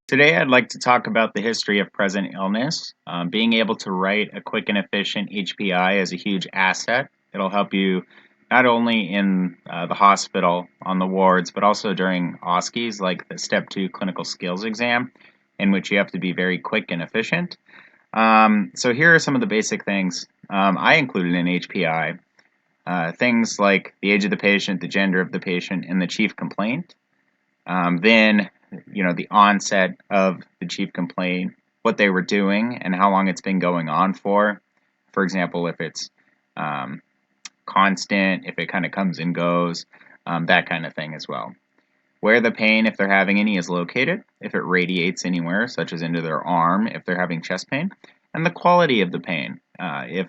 Today, I'd like to talk about the history of present illness. Being able to write a quick and efficient HPI is a huge asset. It'll help you not only in the hospital on the wards, but also during OSCEs, like the Step 2 clinical skills exam, in which you have to be very quick and efficient. So, here are some of the basic things I included in HPI. Things like the age of the patient, the gender of the patient, and the chief complaint. Then, the onset of the chief complaint, what they were doing, and how long it's been going on for. For example, if it's constant, if it kind of comes and goes, that kind of thing as well. Where the pain, if they're having any, is located, if it radiates anywhere, such as into their arm, if they're having chest pain, and the quality of the pain, if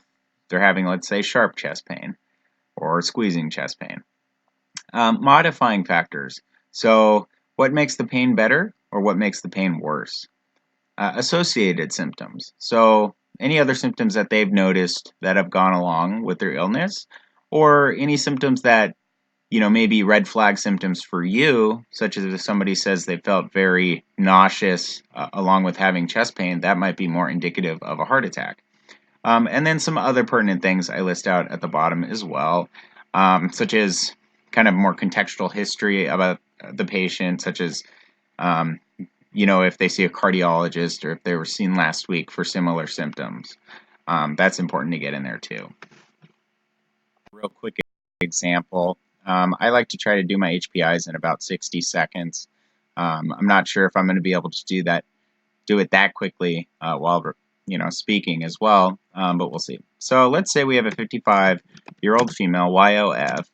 they're having, let's say, sharp chest pain or squeezing chest pain. Modifying factors. So, what makes the pain better or what makes the pain worse? Associated symptoms. So, any other symptoms that they've noticed that have gone along with their illness, or any symptoms that, may be red flag symptoms for you, such as if somebody says they felt very nauseous along with having chest pain, that might be more indicative of a heart attack. And then some other pertinent things I list out at the bottom as well, such as kind of more contextual history about the patient, such as, if they see a cardiologist or if they were seen last week for similar symptoms. That's important to get in there too. Real quick example. I like to try to do my HPIs in about 60 seconds. I'm not sure if I'm going to be able to do it that quickly while speaking as well, but we'll see. So let's say we have a 55-year-old female, YOF,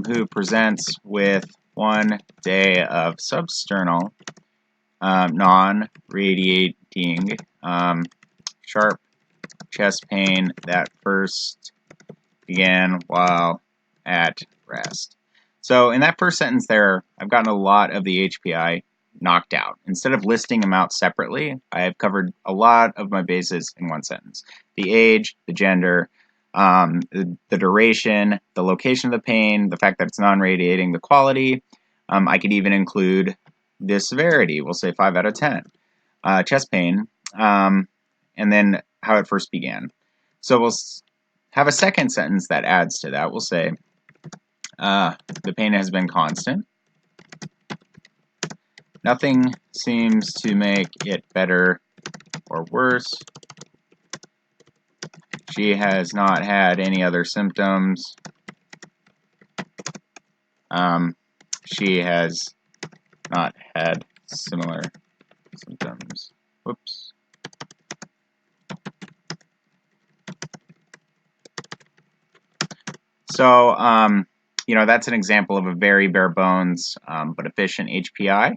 who presents with 1 day of substernal, non-radiating, sharp chest pain that first began while at rest. So in that first sentence there, I've gotten a lot of the HPI knocked out. Instead of listing them out separately, I have covered a lot of my bases in one sentence. The age, the gender, the duration, the location of the pain, the fact that it's non-radiating, the quality. I could even include the severity. We'll say 5 out of 10. Chest pain, and then how it first began. So we'll have a second sentence that adds to that. We'll say, the pain has been constant. Nothing seems to make it better or worse. She has not had any other symptoms. She has not had similar symptoms. Whoops. So, that's an example of a very bare bones but efficient HPI.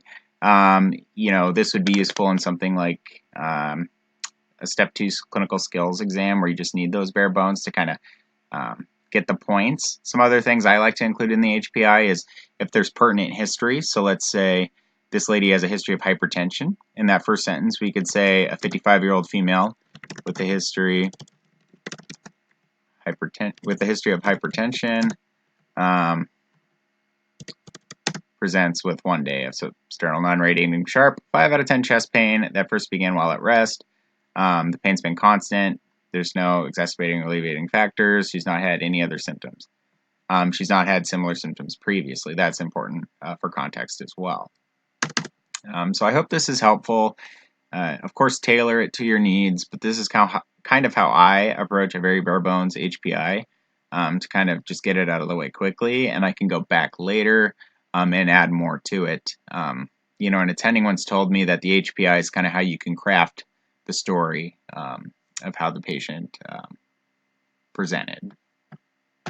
This would be useful in something like a Step 2 clinical skills exam where you just need those bare bones to kind of get the points. Some other things I like to include in the HPI is if there's pertinent history. So let's say this lady has a history of hypertension. In that first sentence, we could say a 55-year-old female with a history of hypertension presents with 1 day of substernal non-radiating sharp 5 out of 10 chest pain that first began while at rest. The pain's been constant. There's no exacerbating or alleviating factors. She's not had any other symptoms. She's not had similar symptoms previously. That's important for context as well. So I hope this is helpful. Of course, tailor it to your needs, but this is kind of how I approach a very bare bones HPI to kind of just get it out of the way quickly, and I can go back later and add more to it. An attending once told me that the HPI is kind of how you can craft the story of how the patient presented.